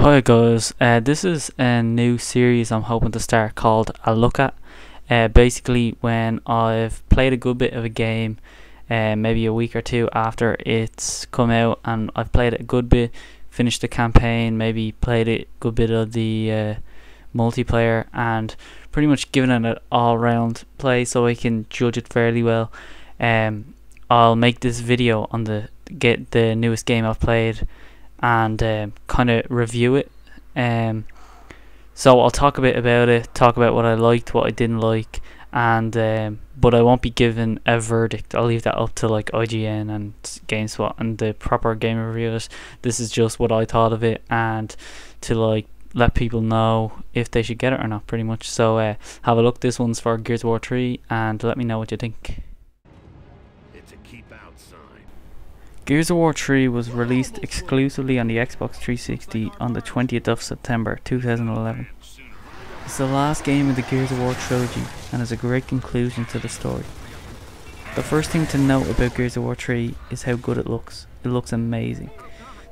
Hi guys, this is a new series I'm hoping to start called A Look At. Basically, when I've played a good bit of a game, maybe a week or two after it's come out, and I've played it a good bit, finished the campaign, maybe played a good bit of the multiplayer, and pretty much given it an all-round play so I can judge it fairly well. I'll make this video on the newest game I've played and kind of review it. So I'll talk a bit about it, talk about what I liked, what I didn't like, and but I won't be giving a verdict. I'll leave that up to like IGN and GameSpot and the proper game reviewers. This is just what I thought of it, and to like let people know if they should get it or not, pretty much. So have a look. This one's for Gears of War 3, and let me know what you think. Gears of War 3 was released exclusively on the Xbox 360 on the 20th of September 2011. It's the last game in the Gears of War trilogy and is a great conclusion to the story. The first thing to note about Gears of War 3 is how good it looks. It looks amazing.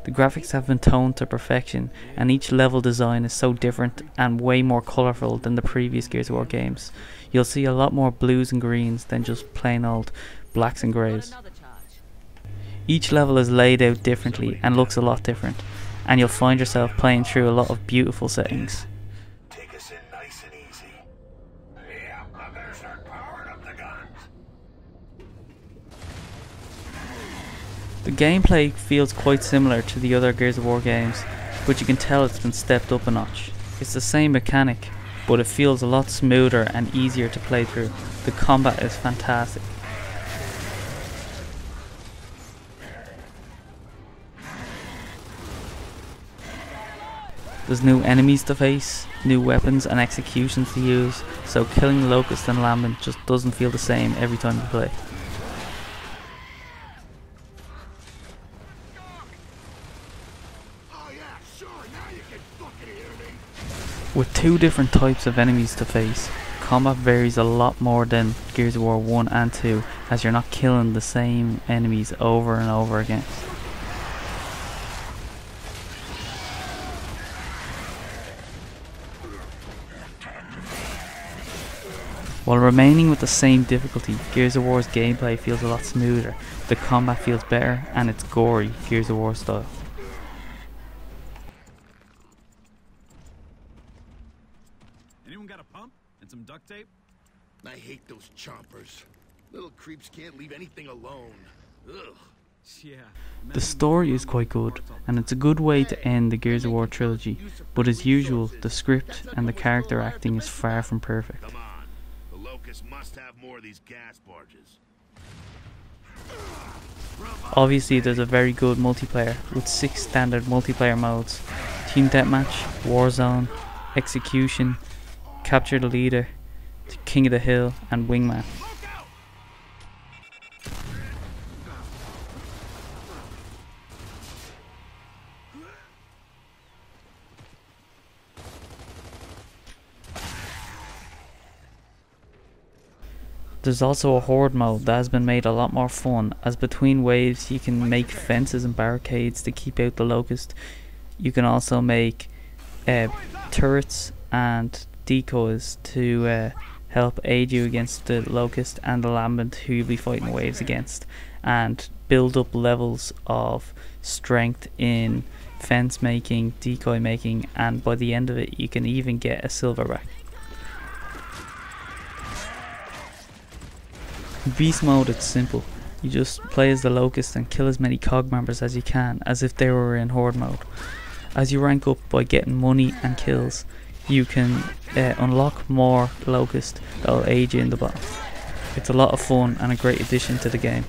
The graphics have been toned to perfection, and each level design is so different and way more colourful than the previous Gears of War games. You'll see a lot more blues and greens than just plain old blacks and greys. Each level is laid out differently and looks a lot different, and you'll find yourself playing through a lot of beautiful settings. Take us in nice and easy. Yeah, I better start powering up the guns. The gameplay feels quite similar to the other Gears of War games, but you can tell it's been stepped up a notch. It's the same mechanic, but it feels a lot smoother and easier to play through. The combat is fantastic. There's new enemies to face, new weapons and executions to use, so killing Locust and Lambent just doesn't feel the same every time you play. With two different types of enemies to face, combat varies a lot more than Gears of War 1 and 2, as you're not killing the same enemies over and over again. While remaining with the same difficulty, Gears of War's gameplay feels a lot smoother, the combat feels better, and it's gory, Gears of War style. Anyone got a pump and some duct tape? I hate those chompers. Little creeps can't leave anything alone. Ugh. Yeah. The story is quite good, and it's a good way to end the Gears of War trilogy, but as usual, the script and the character acting is far from perfect. Come on. The Locust must have more of these gas barges. Obviously there's a very good multiplayer, with 6 standard multiplayer modes: Team Deathmatch, Warzone, Execution, Capture the Leader, King of the Hill, and Wingman. There's also a horde mode that has been made a lot more fun, as between waves you can make fences and barricades to keep out the Locust. You can also make turrets and decoys to help aid you against the Locust and the Lambent, who you'll be fighting waves against, and build up levels of strength in fence making, decoy making, and by the end of it you can even get a silverback. In Beast mode it's simple. You just play as the Locust and kill as many COG members as you can, as if they were in Horde mode. As you rank up by getting money and kills, you can unlock more Locust that will aid you in the battle. It's a lot of fun and a great addition to the game.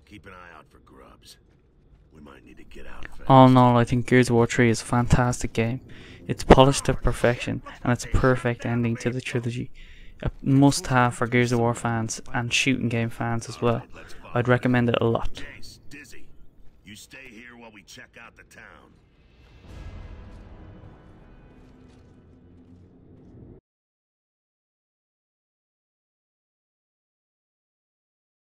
Keep an eye out for grubs. We might need to get out fast. All in all, I think Gears of War 3 is a fantastic game. It's polished to perfection, and it's a perfect ending to the trilogy. A must-have for Gears of War fans and shooting game fans as well. I'd recommend it a lot. Dizzy, you stay here while we check out the town.